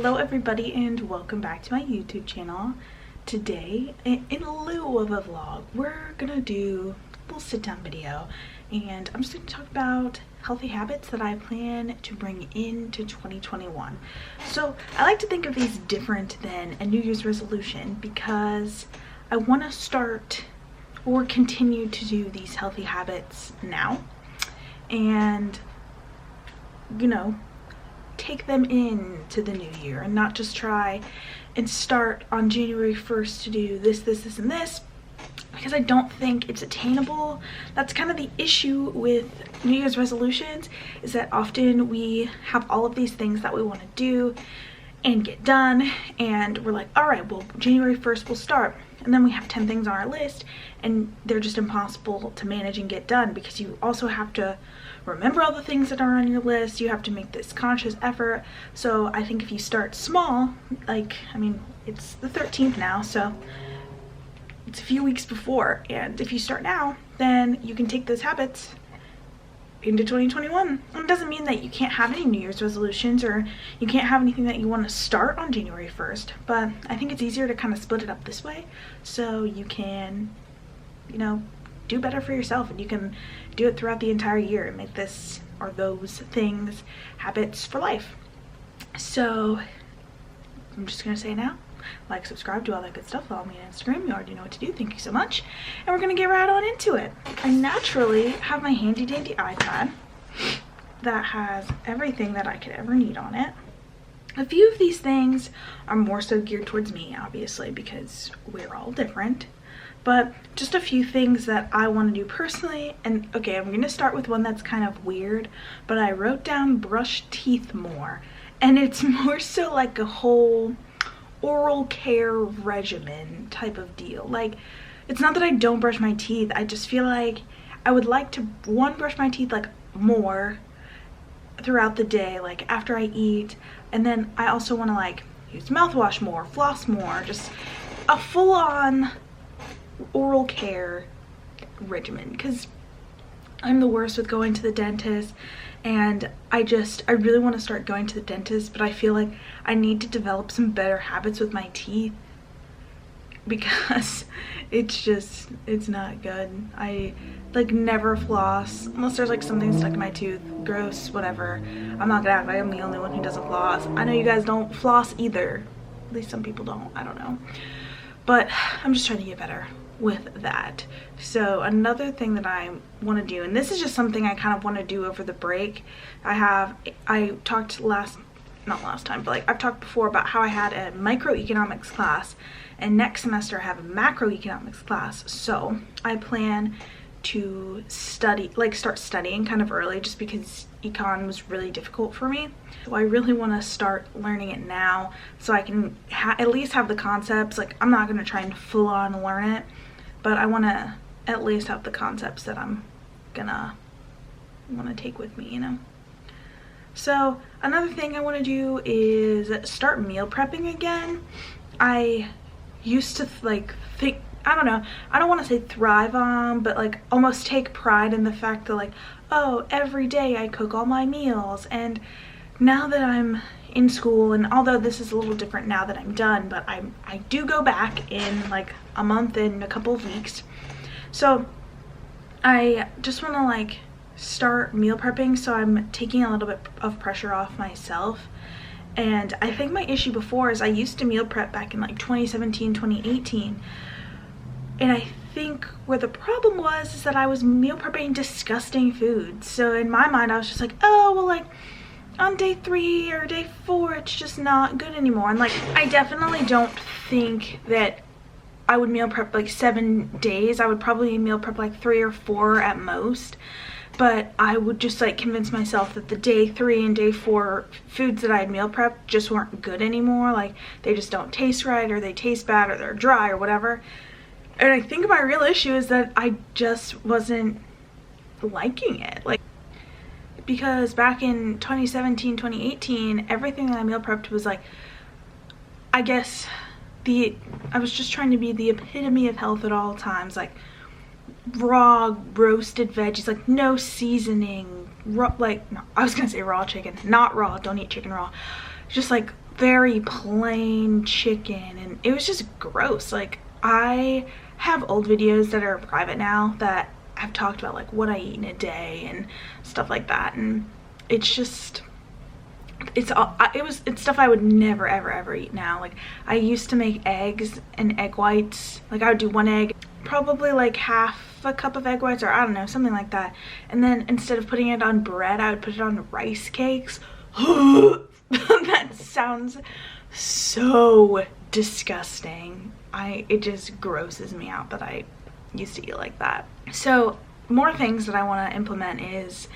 Hello everybody and welcome back to my YouTube channel. Today, in lieu of a vlog, we're gonna do a little sit down video and I'm just gonna talk about healthy habits that I plan to bring into 2021. So I like to think of these different than a New Year's resolution because I want to start or continue to do these healthy habits now and, you know, take them into the new year and not just try and start on January 1st to do this, and this, because I don't think it's attainable. That's kind of the issue with New Year's resolutions, is that often we have all of these things that we want to do and get done, and we're like, all right, well, January 1st we'll start, and then we have 10 things on our list and they're just impossible to manage and get done because you also have to remember all the things that are on your list. You have to make this conscious effort. So I think if you start small, like, I mean, it's the 13th now, so it's a few weeks before, and if you start now, then you can take those habits into 2021. And it doesn't mean that you can't have any New Year's resolutions or you can't have anything that you want to start on January 1st, but I think it's easier to kind of split it up this way so you can, you know, do better for yourself and you can do it throughout the entire year and make this or those things habits for life. So I'm just gonna say now, like, subscribe, do all that good stuff, follow me on Instagram, you already know what to do. Thank you so much, and we're gonna get right on into it. I naturally have my handy dandy iPad that has everything that I could ever need on it. A few of these things are more so geared towards me, obviously, because we're all different, but just a few things that I want to do personally. And okay, I'm gonna start with one that's kind of weird, but I wrote down brush teeth more, and it's more so like a whole oral care regimen type of deal. Like, it's not that I don't brush my teeth, I just feel like I would like to, one, brush my teeth like more throughout the day, like after I eat, and then I also want to like use mouthwash more, floss more, just a full-on oral care regimen, because I'm the worst with going to the dentist, and I really want to start going to the dentist, but I feel like I need to develop some better habits with my teeth because it's not good. I like never floss unless there's like something stuck in my tooth. Gross, whatever. I'm not gonna act like I'm the only one who doesn't floss. I know you guys don't floss either. At least some people don't, I don't know. But I'm just trying to get better with that. So another thing that I want to do, and this is just something I kind of want to do over the break, I talked not last time, but like I've talked before about how I had a microeconomics class, and next semester I have a macroeconomics class. So I plan to study, like start studying kind of early, just because econ was really difficult for me. So I really want to start learning it now so I can at least have the concepts. Like, I'm not going to try and full on learn it, but I want to at least have the concepts that I'm gonna want to take with me, you know. So another thing I want to do is start meal prepping again. I used to like think, I don't know, I don't want to say thrive on, but like almost take pride in the fact that like, oh, every day I cook all my meals. And now that I'm in school, and although this is a little different now that I'm done, but I do go back in like a month and a couple of weeks. So I just want to like start meal prepping, so I'm taking a little bit of pressure off myself. And I think my issue before is I used to meal prep back in like 2017, 2018. And I think where the problem was is that I was meal prepping disgusting food. So in my mind, I was just like, oh, well, like on day 3 or day 4, it's just not good anymore. And like, I definitely don't think that I would meal prep like 7 days. I would probably meal prep like 3 or 4 at most. But I would just like convince myself that the day 3 and day 4 foods that I had meal prepped just weren't good anymore. Like, they just don't taste right, or they taste bad, or they're dry, or whatever. And I think my real issue is that I just wasn't liking it. Like, because back in 2017, 2018, everything that I meal prepped was like, I guess I was just trying to be the epitome of health at all times. Like, raw roasted veggies, like no seasoning, raw, like, no, I was gonna say raw chicken, not raw, don't eat chicken raw, just like very plain chicken, and it was just gross. Like, I have old videos that are private now that have talked about like what I eat in a day and stuff like that, and it's just, it's stuff I would never ever eat now. Like, I used to make eggs and egg whites. Like, I would do one egg, probably like half a cup of egg whites, or I don't know, something like that, and then instead of putting it on bread, I would put it on rice cakes. That sounds so disgusting. It just grosses me out that I used to eat like that. So more things that I want to implement is,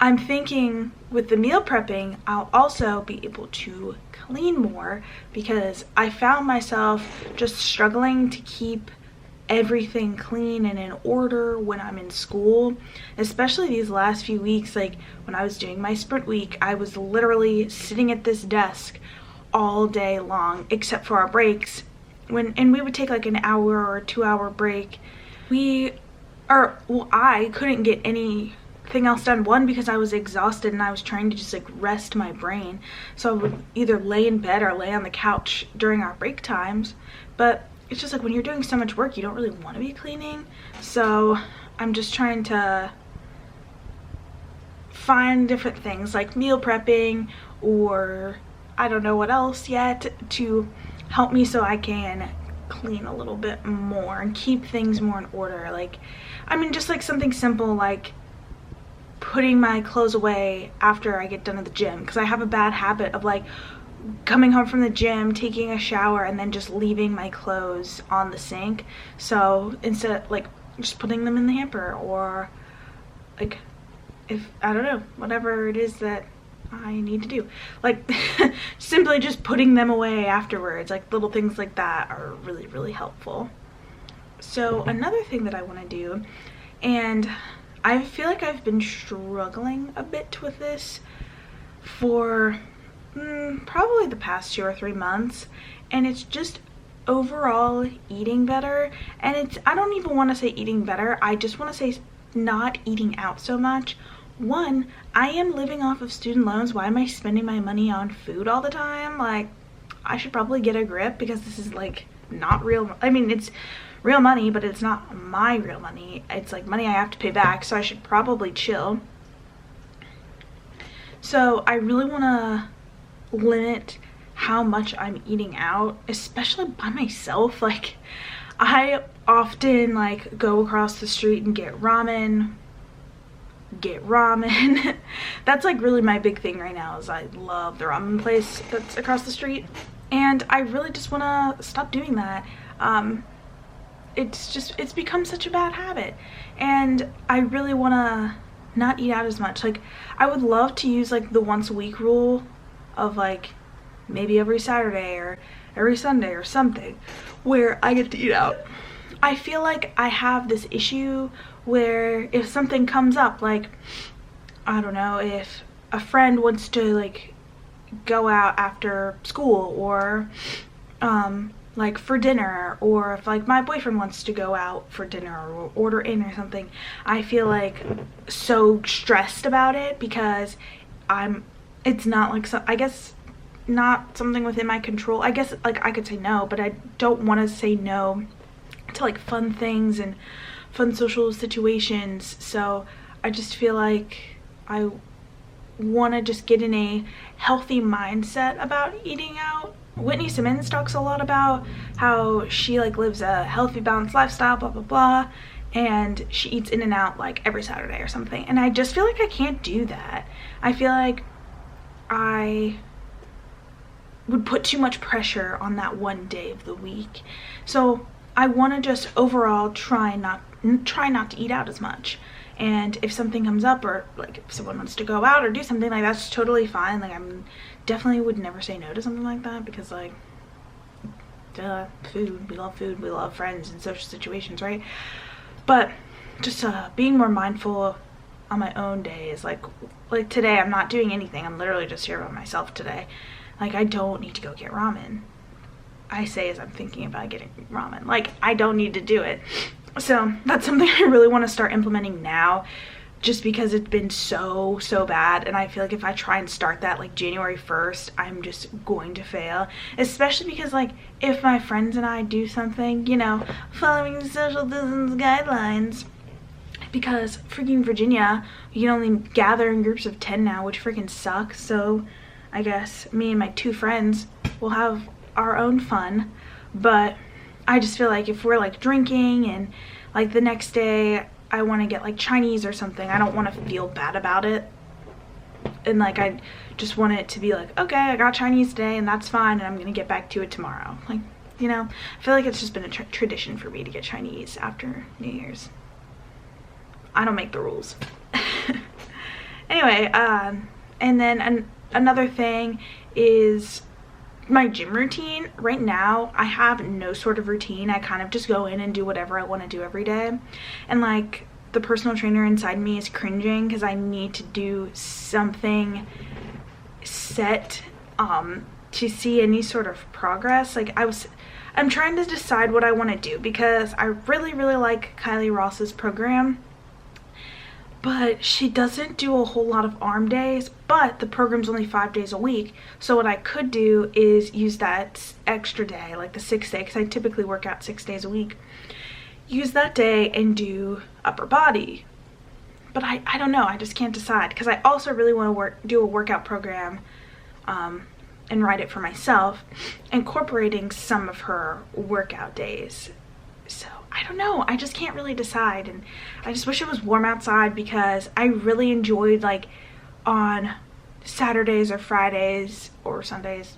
I'm thinking with the meal prepping, I'll also be able to clean more, because I found myself just struggling to keep everything clean and in order when I'm in school, especially these last few weeks. Like, when I was doing my sprint week, I was literally sitting at this desk all day long, except for our breaks, and we would take like an hour or 2 hour break. I couldn't get anything else done, one, because I was exhausted and I was trying to just like rest my brain, so I would either lay in bed or lay on the couch during our break times. But it's just like, when you're doing so much work, you don't really want to be cleaning. So I'm just trying to find different things like meal prepping, or I don't know what else yet, to help me so I can clean a little bit more and keep things more in order. Like, I mean, just like something simple like putting my clothes away after I get done at the gym, because I have a bad habit of like coming home from the gym, taking a shower, and then just leaving my clothes on the sink. So instead of like just putting them in the hamper, or like, if I don't know, whatever it is that I need to do, like simply just putting them away afterwards, like little things like that are really helpful. So another thing that I want to do, and I feel like I've been struggling a bit with this for probably the past 2 or 3 months, and it's just overall eating better. And I don't even want to say eating better, I just want to say not eating out so much. One, I am living off of student loans. Why am I spending my money on food all the time? Like, I should probably get a grip, because this is like not real. I mean, it's real money, but it's not my real money. It's like money I have to pay back, so I should probably chill. So I really want to limit how much I'm eating out, especially by myself. Like, I often like go across the street and get ramen. That's like really my big thing right now, is I love the ramen place that's across the street, and I really just want to stop doing that. It's become such a bad habit, and I really want to not eat out as much. Like, I would love to use like the once a week rule of like maybe every Saturday or every Sunday or something, where I get to eat out. I feel like I have this issue where if something comes up, like, I don't know, if a friend wants to like go out after school, or like for dinner, or if like my boyfriend wants to go out for dinner or order in or something, I feel like so stressed about it, because it's not like, I guess not something within my control. I guess like I could say no, but I don't want to say no to like fun things and fun social situations. So I just feel like I want to just get in a healthy mindset about eating out. Whitney Simmons talks a lot about how she like lives a healthy, balanced lifestyle, blah blah blah, and she eats in and out like every Saturday or something, and I just feel like I can't do that. I feel like I would put too much pressure on that one day of the week. So I want to just overall try not to eat out as much. And if something comes up, or like if someone wants to go out or do something, like, that's totally fine. Like, I'm definitely would never say no to something like that, because like, duh, food, we love friends and social situations, right? But just being more mindful on my own days. Like today I'm not doing anything, I'm literally just here by myself today. Like, I don't need to go get ramen. I say as I'm thinking about getting ramen, like, I don't need to do it. So that's something I really want to start implementing now, just because it's been so bad, and I feel like if I try and start that like January 1st, I'm just going to fail, especially because like if my friends and I do something, you know, following the social distance guidelines, because freaking Virginia, you can only gather in groups of 10 now, which freaking sucks. So I guess me and my 2 friends will have our own fun, but I just feel like if we're like drinking and like the next day I want to get like Chinese or something, I don't want to feel bad about it. And like I just want it to be like, okay, I got Chinese today and that's fine, and I'm gonna get back to it tomorrow. Like, you know, I feel like it's just been a tradition for me to get Chinese after New Year's. I don't make the rules. Anyway, and then another thing is my gym routine. Right now I have no sort of routine. I kind of just go in and do whatever I want to do every day, and like the personal trainer inside me is cringing because I need to do something set to see any sort of progress. Like I'm trying to decide what I want to do, because I really like Kylie Ross's program, but she doesn't do a whole lot of arm days, but the program's only 5 days a week. So what I could do is use that extra day, like the 6th day, because I typically work out 6 days a week, use that day and do upper body. But I don't know, I just can't decide, because I also really want to do a workout program and write it for myself, incorporating some of her workout days. So I don't know, I just can't really decide, and I just wish it was warm outside, because I really enjoyed like on Saturdays or Fridays or Sundays,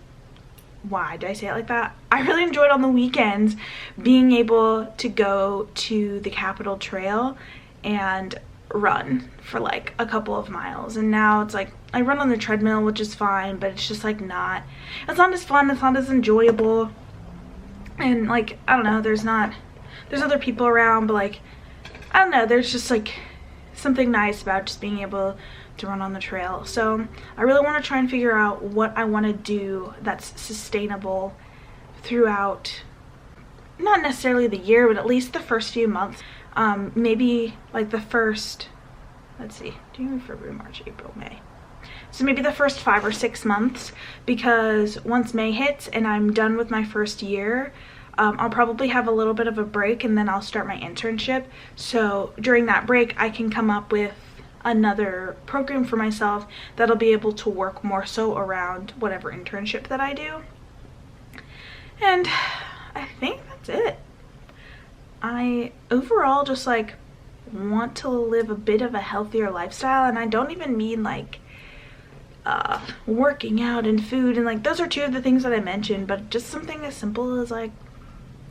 why did I say it like that? I really enjoyed on the weekends being able to go to the Capitol Trail and run for like a couple of miles, and now it's like I run on the treadmill, which is fine, but it's just like it's not as fun, it's not as enjoyable, and like I don't know, there's other people around, but like I don't know, there's just like something nice about just being able to run on the trail. So I really want to try and figure out what I want to do that's sustainable throughout, not necessarily the year, but at least the first few months. Maybe like the first, let's see, January, February, March, April, May. So maybe the first 5 or 6 months, because once May hits and I'm done with my first year, I'll probably have a little bit of a break, and then I'll start my internship. So during that break, I can come up with another program for myself that'll be able to work more so around whatever internship that I do. And I think that's it. I overall just like want to live a bit of a healthier lifestyle, and I don't even mean like working out and food, and like those are 2 of the things that I mentioned, but just something as simple as like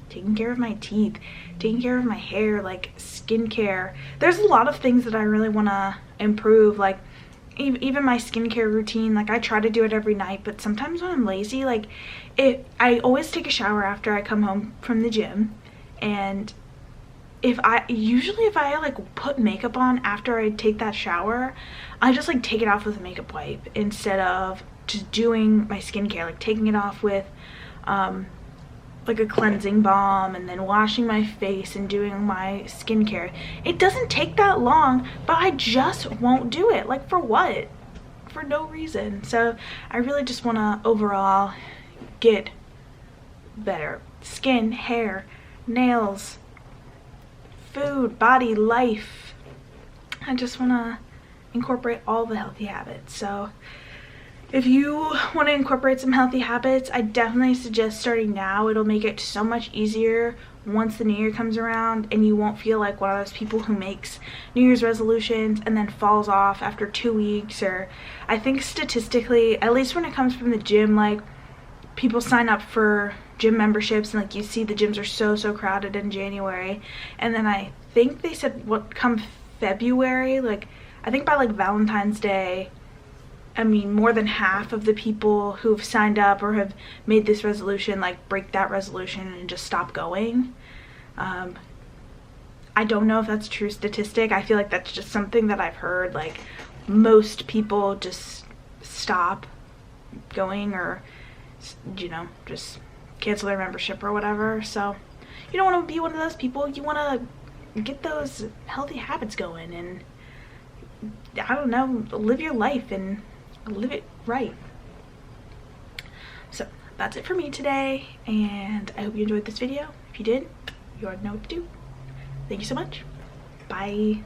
taking care of my teeth, taking care of my hair, like skincare. There's a lot of things that I really want to improve, like even my skincare routine. Like I try to do it every night, but sometimes when I'm lazy, like I always take a shower after I come home from the gym, and if I like put makeup on after I take that shower, I just like take it off with a makeup wipe instead of just doing my skincare, like taking it off with like a cleansing balm and then washing my face and doing my skincare. It doesn't take that long, but I just won't do it. Like for what? For no reason. So I really just want to overall get better skin, hair, nails, food, body, life. I just want to incorporate all the healthy habits. So if you want to incorporate some healthy habits, I definitely suggest starting now. It'll make it so much easier once the new year comes around, and you won't feel like one of those people who makes New Year's resolutions and then falls off after 2 weeks. Or I think statistically, at least when it comes from the gym, like people sign up for gym memberships and like you see the gyms are so crowded in January, and then I think they said what come February, like I think by like Valentine's Day, I mean more than half of the people who've signed up or have made this resolution like break that resolution and just stop going. I don't know if that's a true statistic. I feel like that's just something that I've heard, like most people just stop going, or you know, just cancel their membership or whatever. So you don't want to be one of those people. You want to get those healthy habits going and I don't know, live your life and live it right. So that's it for me today, and I hope you enjoyed this video. If you did, you already know what to do. Thank you so much. Bye.